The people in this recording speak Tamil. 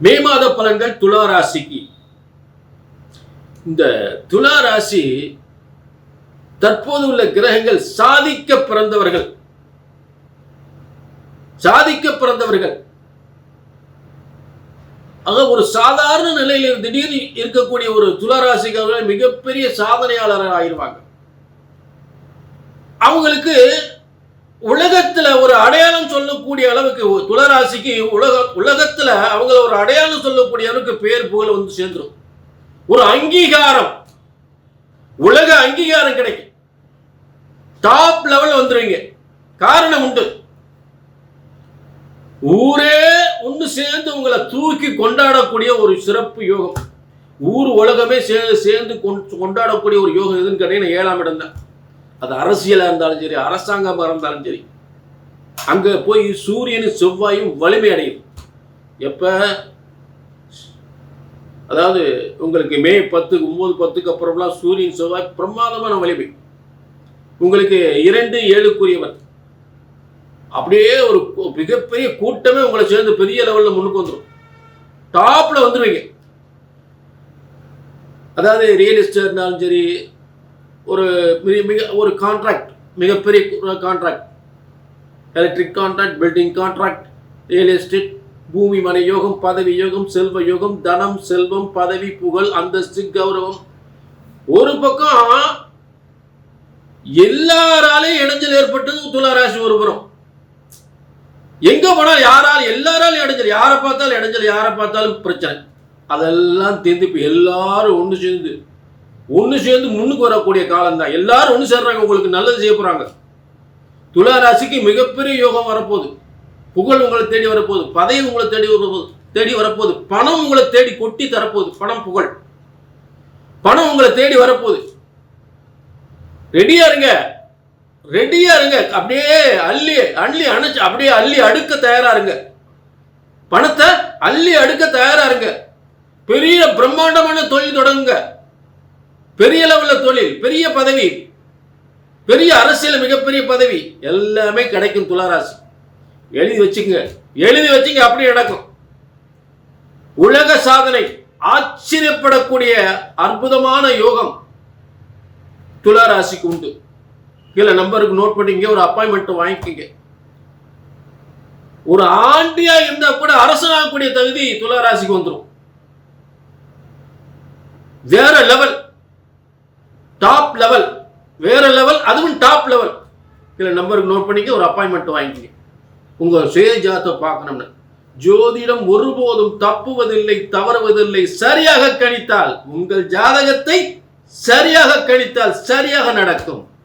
மே மாத பலன்கள் துலா ராசிக்கு. இந்த துலா ராசி தற்போது உள்ள கிரகங்கள் சாதிக்க பிறந்தவர்கள் ஆக ஒரு சாதாரண நிலையில் திடீர்னு இருக்கக்கூடிய ஒரு துலா ராசிக்காரர்கள் மிகப்பெரிய சாதனையாளர்கள் ஆயிருவாங்க. அவங்களுக்கு உலகத்துல ஒரு அடையாளம் சொல்லக்கூடிய அளவுக்கு துளராசிக்கு உலகத்துல அவங்கள ஒரு அடையாளம் சொல்லக்கூடிய அளவுக்கு பேர் புகழ் வந்து சேர்ந்துடும். ஒரு அங்கீகாரம், உலக அங்கீகாரம் கிடைக்கும். டாப் லெவல் வந்துருவீங்க. காரணம் உண்டு. ஊரே ஒன்று சேர்ந்து உங்களை தூக்கி கொண்டாடக்கூடிய ஒரு சிறப்பு யோகம். ஊர் உலகமே சேர்ந்து கொண்டாடக்கூடிய ஒரு யோகம் எதுன்னு கேட்டீங்கன்னா 7ஆம் இடம் தான். அது அரசியலாக இருந்தாலும் சரி, அரசாங்கமாக இருந்தாலும் சரி, அங்கே போய் சூரியனும் செவ்வாயும் வலிமை அடையும். எப்போ? அதாவது உங்களுக்கு மே 10, 9, 10க்கு அப்புறம்லாம் சூரியன் செவ்வாய் பிரமாதமான வலிமை. உங்களுக்கு 2, 7க்குரியவர். அப்படியே ஒரு மிகப்பெரிய கூட்டமே உங்களை சேர்ந்து பெரிய லெவலில் முன்னுக்கு வந்துடும். டாப்ல வந்துடுவீங்க. அதாவது ரியல் எஸ்டேட் இருந்தாலும் சரி, ஒரு கான்ட்ராக்ட், மிகப்பெரிய contract, electric contract, building contract, real estate, பூமி மனை யோகம், பதவி யோகம், செல்வ யோகம், தனம், செல்வம், பதவி, புகழ், அந்தஸ்து, கௌரவம். ஒரு பக்கம் எல்லாராலையும் இடைஞ்சல் ஏற்பட்டது துளாராசி. ஒரு புறம் எங்க போனால் எல்லாராலும் இடைஞ்சல், யாரை பார்த்தாலும் இடைஞ்சல், யாரை பார்த்தாலும் பிரச்சனை. அதெல்லாம் தெரிந்து இப்ப எல்லாரும் ஒன்று சேர்ந்து முன்னுக்கு வரக்கூடிய காலம் தான். எல்லாரும் ஒன்று சேர்றாங்க, உங்களுக்கு நல்லது செய்ய போறாங்க. துலா ராசிக்கு மிகப்பெரிய யோகம் வரப்போகுது. புகழ் உங்களை தேடி வரப்போகுது, பதவி உங்களை தேடி வரப்போகுது, பணம் உங்களை தேடி கொட்டி தரப்போகுது. பணம் உங்களை தேடி வரப்போகுது. ரெடியா இருங்க. அப்படியே அள்ளி அடுக்க தயாரா இருங்க. பணத்தை அள்ளி அடுக்க தயாரா இருங்க. பெரிய பிரம்மாண்டமான தொழில் தொடங்குங்க. பெரிய லெவலில் தொழில், பெரிய பதவி, பெரிய அரசியல், மிகப்பெரிய பதவி எல்லாமே கிடைக்கும். துளாராசி எழுதி வச்சுங்க. அப்படியே நடக்கும். உலக சாதனை, ஆச்சரியப்படக்கூடிய அற்புதமான யோகம் துளாராசிக்கு உண்டு. கீழே நம்பருக்கு நோட் பண்ணிங்க, ஒரு அப்பாயின்மெண்ட் வாங்கிக்கங்க. ஒரு ஆண்டியா இருந்தா கூட அரசனாகக்கூடிய தகுதி துளாராசிக்கு வந்துடும். வேற லெவல், டாப் லெவல், வேற லெவல், அதுவும் டாப் லெவல். இதுல நம்பருக்கு நோட் பண்ணிக்க, ஒரு அப்பாயின்மெண்ட் வாங்கிக்கங்க. உங்க சுய ஜாதகத்தை பார்க்கணும்னு. ஜோதிடம் ஒருபோதும் தப்புவதில்லை, தவறுவதில்லை. சரியாக கணித்தால், உங்கள் ஜாதகத்தை சரியாக கணித்தால் சரியாக நடக்கும்.